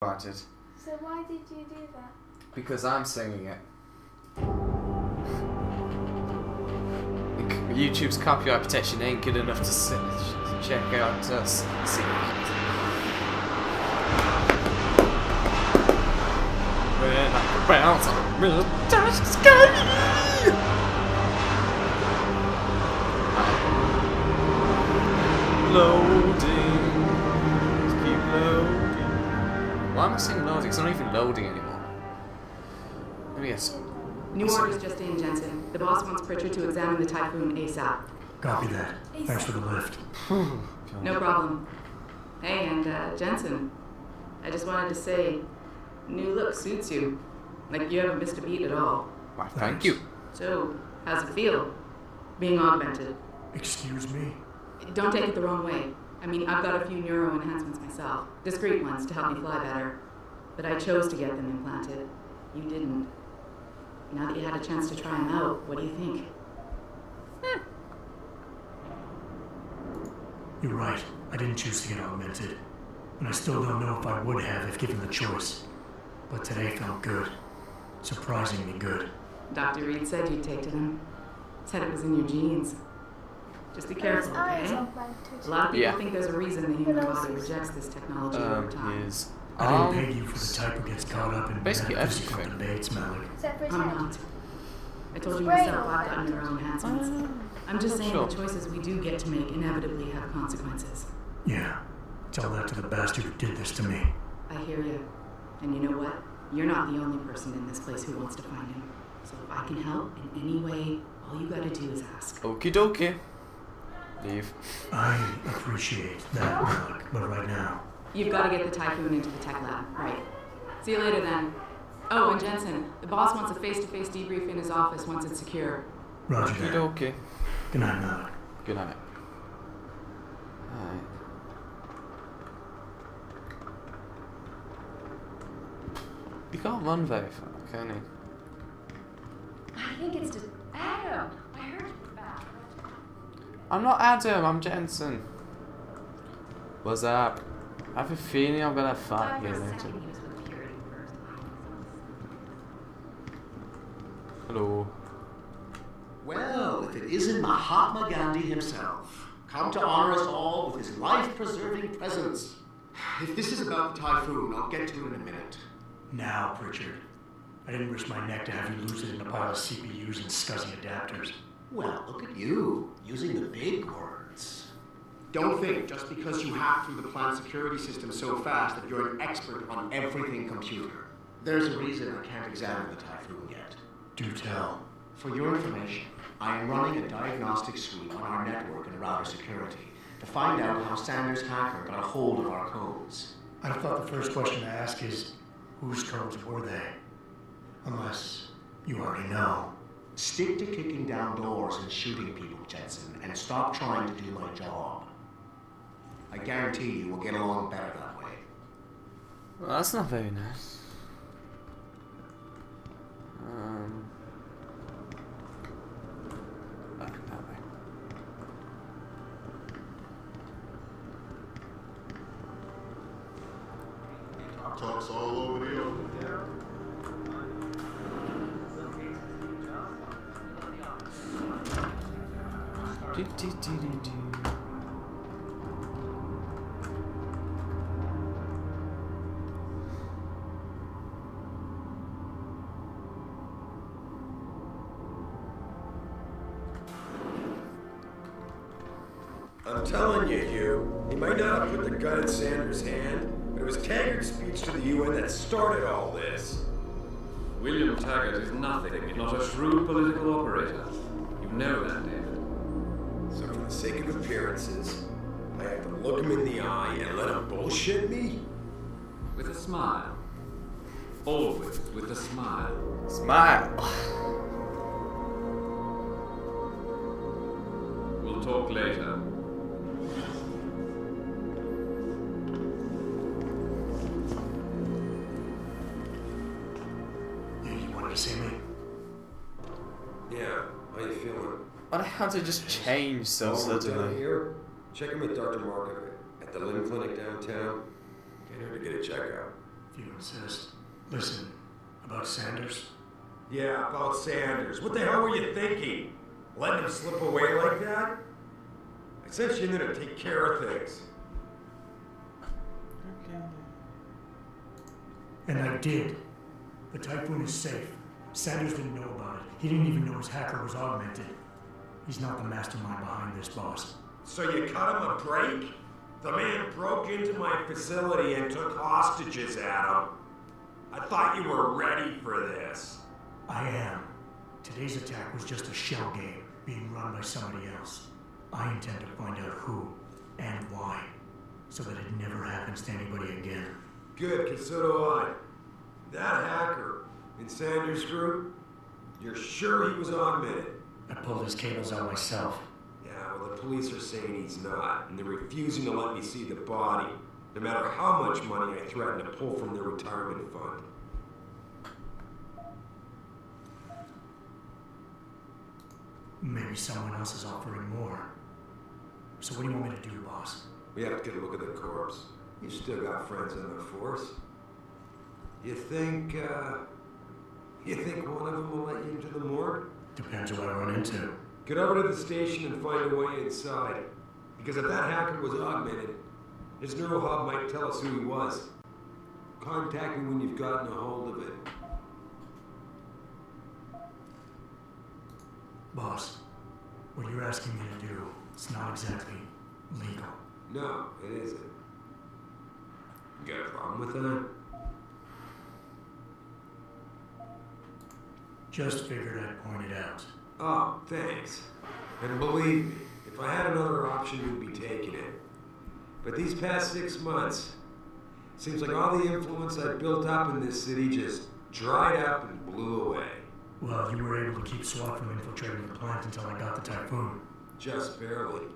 wanted. So why did you do that? Because I'm singing it. YouTube's copyright protection ain't good enough to check out us singing it. When I bounce on the touch the sky. Loading. Just keep loading. Why am I saying loading? It's not even loading anymore. Maybe it's... New orders just in, Jensen. The boss wants Pritchard to examine the Typhoon ASAP. Copy that. Thanks for the lift. No problem. Hey, and Jensen, I just wanted to say, new look suits you. Like you haven't missed a beat at all. Why, thank you. So, how's it feel? Being augmented? Excuse me? Don't take it the wrong way. I mean, I've got a few neuro enhancements myself. Discreet ones to help me fly better. But I chose to get them implanted. You didn't. Now that you had a chance to try them out, what do you think? You're right. I didn't choose to get augmented. And I still don't know if I would have if given the choice. But today felt good. Surprisingly good. Dr. Reed said you'd take to them. Said it was in your genes. Just be careful, okay? A lot of people think there's a reason the human body rejects this technology over time. I didn't pay you for the type who gets caught up in basically metaphysical debates, Malik. I'm not. I told you myself I've gotten neuro enhancements. I'm just saying the choices we do get to make inevitably have consequences. Yeah. Tell that to the bastard who did this to me. I hear you. And you know what? You're not the only person in this place who wants to find him. So if I can help in any way, all you gotta do is ask. Okie dokie. Leave. I appreciate that, Malik, but right now... You've got to get the Typhoon into the tech lab. Right. See you later, then. Oh, and Jensen, the boss wants a face-to-face debrief in his office once it's secure. Roger Okie that. dokie. Good night, Malik. Good night. Alright. He can't run very far, can he? I think it's just Adam. I heard you back. I'm not Adam, I'm Jensen. What's up? I have a feeling I'm gonna fight you later. Hello. Well, if it isn't Mahatma Gandhi himself, come to honor us all with his life-preserving presence. If this is about the Typhoon, I'll get to it in a minute. Now, Pritchard. I didn't risk my neck to have you lose it in a pile of CPUs and scuzzy adapters. Well, look at you, using the big words. Don't think just because you hacked through the plant security system so fast that you're an expert on everything computer. There's a reason I can't examine the Typhoon yet. Do tell. For your information, I am running a diagnostic suite on our network and router security to find out how Sanders' hacker got a hold of our codes. I thought the first question to ask is, whose codes were they? Unless you already know. Stick to kicking down doors and shooting people, Jensen, and stop trying to do my job. I guarantee you we'll get along better that way. Well, that's not very nice. Back that way. Talks all over the open. Do. I'm telling you, Hugh, he might not have put the gun in Sanders' hand, but it was Taggart's speech to the UN that started all this. William Taggart is nothing if not a shrewd political operator. You know that, David. So for the sake of appearances, I have to look him in the eye and let him bullshit me? With a smile. Always with a smile. Smile. We'll talk later. You wanted to see me? Yeah, how you feeling? Why the hell did it just change so Down suddenly? here? Check in with Dr. Markovit at the Limb Clinic downtown. Get her to get a checkup. If You insist. Listen, about Sanders? Yeah, about Sanders. What the hell were you thinking? Letting him slip away like that? I sent you in there to take care of things. Okay. And I did. The Typhoon is safe. Sanders didn't know about it. He didn't even know his hacker was augmented. He's not the mastermind behind this, boss. So you cut him a break? The man broke into my facility and took hostages at him. I thought you were ready for this. I am. Today's attack was just a shell game being run by somebody else. I intend to find out who and why, so that it never happens to anybody again. Good, because so do I. That hacker in Sanders' group, you're sure he was augmented? I pulled his cables out myself. Yeah, well, the police are saying he's not, and they're refusing to let me see the body, no matter how much money I threaten to pull from their retirement fund. Maybe someone else is offering more. So what do you want me to do, boss? We have to get a look at the corpse. You still got friends in the force. You think one of them will let you into the morgue? Depends who I run into. Get over to the station and find a way inside. Because if that hacker was augmented, his neural hub might tell us who he was. Contact me when you've gotten a hold of it. Boss, what you're asking me to do, it's not exactly legal. No, it isn't. You got a problem with that? Just figured I'd point it out. Oh, thanks. And believe me, if I had another option, we'd be taking it. But these past 6 months, seems like all the influence I built up in this city just dried up and blew away. Well, you were able to keep SWAT from infiltrating the plant until I got the Typhoon. Just barely.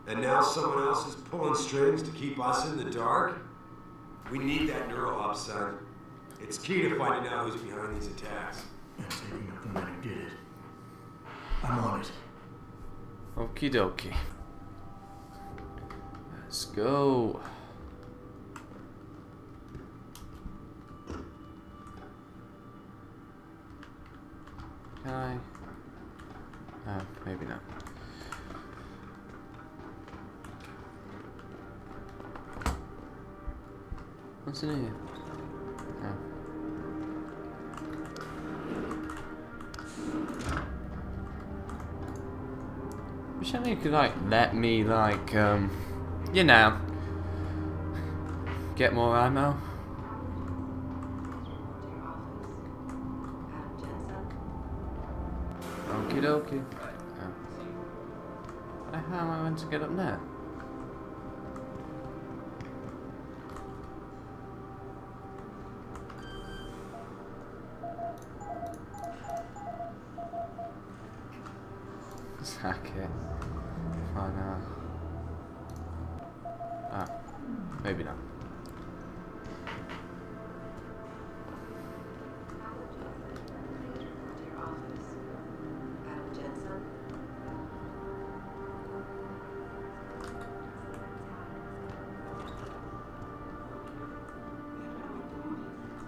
And now someone else is pulling strings to keep us in the dark? We need that neural hub, son. It's key to finding out who's behind these attacks. And taking up the man who did it. I'm on it. Okie dokie. Let's go. Can I? Maybe not. What's in here? Oh. Wish I knew you could like let me like you know, get more ammo. Okie dokie. Oh. How am I meant to get up there? Okay. Fine now. Ah, maybe not.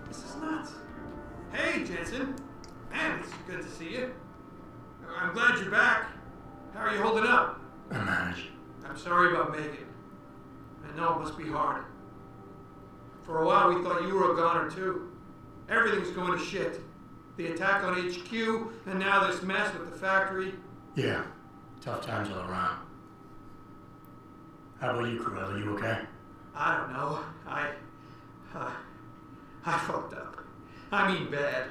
This is nuts. Hey, Jensen. Man, it's good to see you. I'm glad you're back. How are you holding up? I managed. I'm sorry about Megan. I know it must be hard. For a while we thought you were a goner too. Everything's going to shit. The attack on HQ, and now this mess with the factory. Yeah, tough times all around. How about you, Corell? Are you okay? I don't know. I fucked up. I mean bad.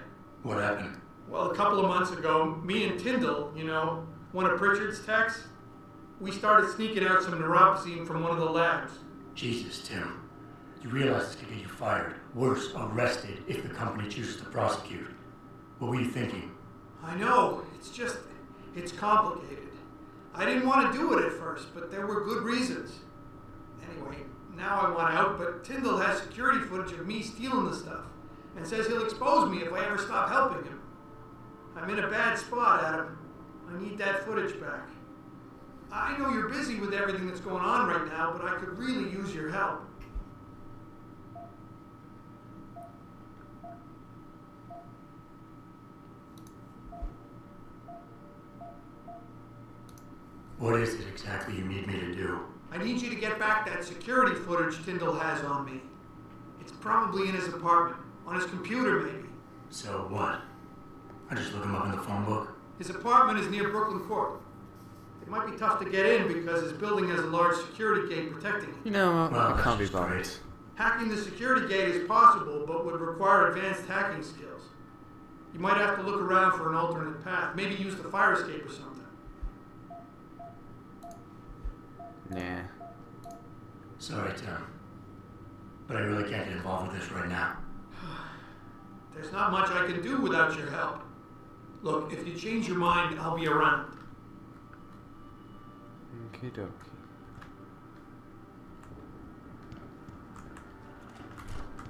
What happened? Well, a couple of months ago, me and Tyndall, you know, one of Pritchard's techs, we started sneaking out some neuropsine from one of the labs. Jesus, Tim. You realize this could get you fired. Worse, arrested if the company chooses to prosecute. What were you thinking? I know. It's complicated. I didn't want to do it at first, but there were good reasons. Anyway, now I want out, but Tyndall has security footage of me stealing the stuff and says he'll expose me if I ever stop helping him. I'm in a bad spot, Adam. I need that footage back. I know you're busy with everything that's going on right now, but I could really use your help. exactly you need me to do? I need you to get back that security footage Tyndall has on me. It's probably in his apartment, on his computer maybe. So what? I just look him up in the phone book? His apartment is near Brooklyn Court. It might be tough to get in because his building has a large security gate protecting it. You know what? Well, I can't be that's bothered. great. Hacking the security gate is possible, but would require advanced hacking skills. You might have to look around for an alternate path, maybe use the fire escape or something. Yeah. Sorry, Tim. But I really can't get involved with this right now. There's not much I can do without your help. Look, if you change your mind, I'll be around. Okie dokie.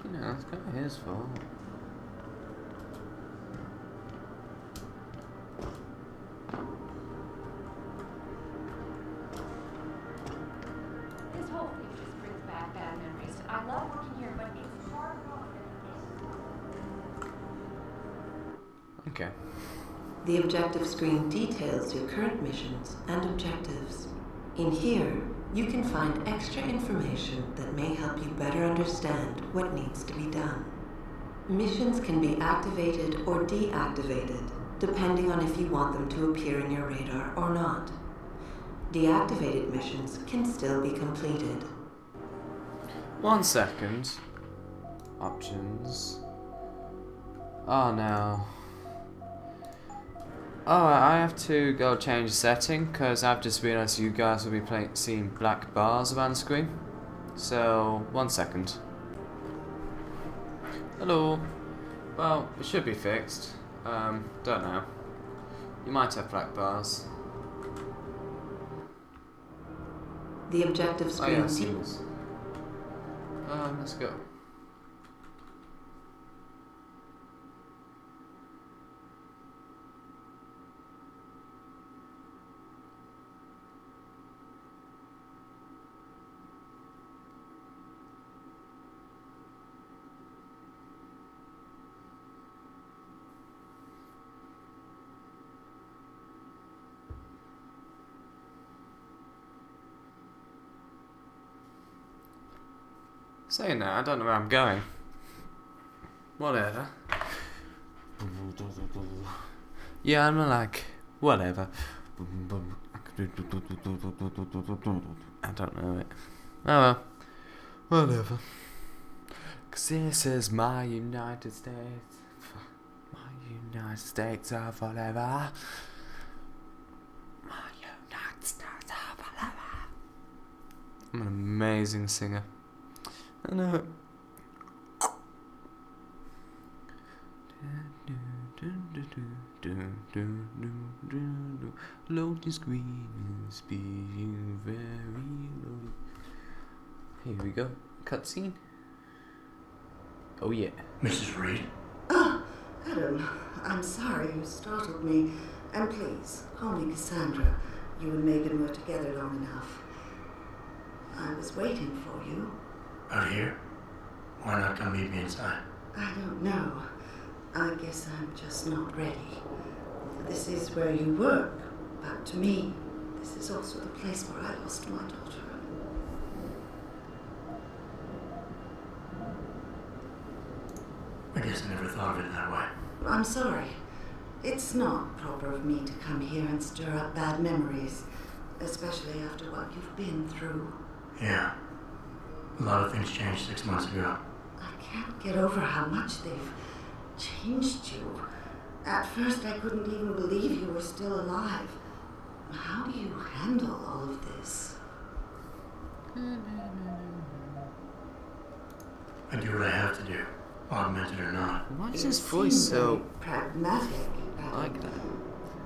You know, it's kind of his fault. This whole thing just brings back bad memories. I love working here, but it's hard work. Okay. The objective screen details your current missions and objectives. In here, you can find extra information that may help you better understand what needs to be done. Missions can be activated or deactivated, depending on if you want them to appear in your radar or not. Deactivated missions can still be completed. 1 second. Options. Oh no. Oh, I have to go change setting because I've just realised you guys will be seeing black bars around the screen. So, 1 second. Hello. Well, it should be fixed. Don't know. You might have black bars. The objective Oh screen yeah, I've seen this. Let's go. Saying that, I don't know where I'm going. Whatever. Yeah, I'm like, whatever. I don't know it. Oh well. Whatever. 'Cause this is my United States. My United States of whatever. My United States of whatever. I'm an amazing singer. I know. Loading screen is being very low. Here we go. Cutscene. Oh yeah. Mrs. Reed? Ah, Adam, I'm sorry you startled me. And please, call me Cassandra. You and Megan were together long enough. I was waiting for you. Out here? Why not come meet me inside? I don't know. I guess I'm just not ready. This is where you work, but to me, this is also the place where I lost my daughter. I guess I never thought of it that way. I'm sorry. It's not proper of me to come here and stir up bad memories, especially after what you've been through. Yeah. A lot of things changed 6 months ago. I can't get over how much they've changed you. At first, I couldn't even believe you were still alive. How do you handle all of this? I do what I have to do, augmented or not. Why is his voice so pragmatic? like that?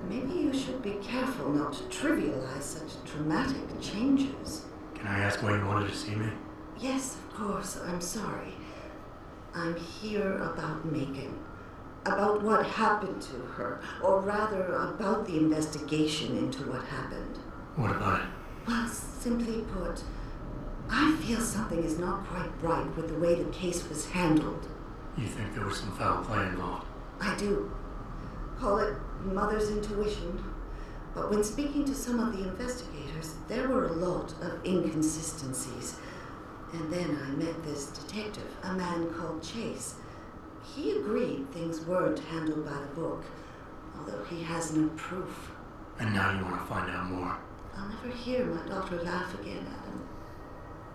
Maybe you should be careful not to trivialize such dramatic changes. Can I ask why you wanted to see me? Yes, of course. I'm sorry. I'm here about Megan. About what happened to her, or rather about the investigation into what happened. What about it? Well, simply put, I feel something is not quite right with the way the case was handled. You think there was some foul play involved? I do. Call it mother's intuition. But when speaking to some of the investigators, there were a lot of inconsistencies. And then I met this detective, a man called Chase. He agreed things weren't handled by the book, although he has no proof. And now you want to find out more? I'll never hear my daughter laugh again, Adam.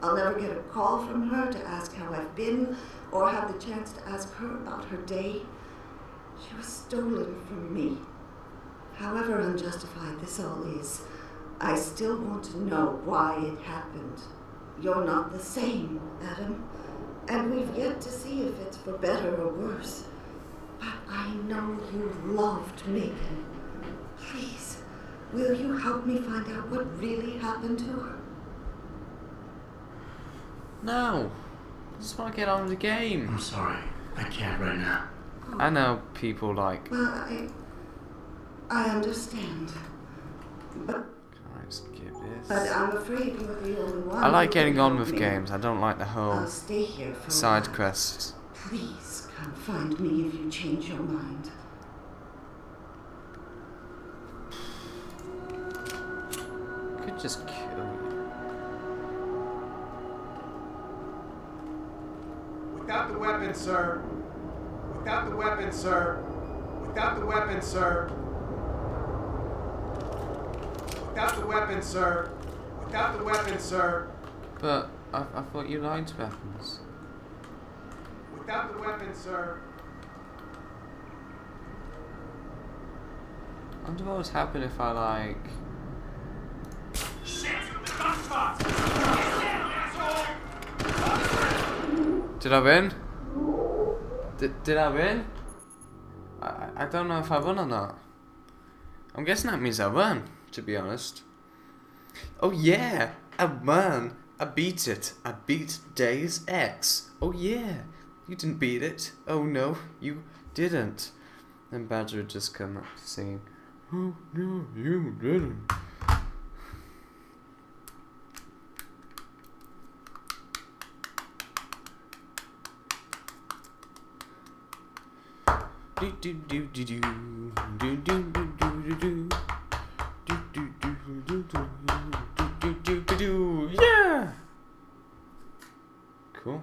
I'll never get a call from her to ask how I've been, or have the chance to ask her about her day. She was stolen from me. However unjustified this all is, I still want to know why it happened. You're not the same, Adam, and we've yet to see if it's for better or worse. But I know you loved Megan. Please, will you help me find out what really happened to her? No. I just want to get on with the game. I'm sorry. I can't right now. I know people like... Well, I understand. But skip this. But I'm afraid you're the only one. I like who getting can on help with me. games. I don't like the whole I'll stay here for a side while. quests. Please come find me if you change your mind. Could just kill you. Without the weapon, sir. Without the weapon, sir. Without the weapon, sir. Without the weapon, sir. Without the weapon, sir. But I thought you liked weapons. Without the weapon, sir. I wonder what would happen if I like... Shit! The gunshot! Did I win? Did I win? I don't know if I won or not. I'm guessing that means I won, to be honest. Oh yeah! I won! I beat it! I beat Deus-ex! Oh yeah! You didn't beat it! Oh no, you didn't! Then Badger would just come up singing, oh no, you didn't! Do do do do do do do do do do do do do. Yeah. Cool.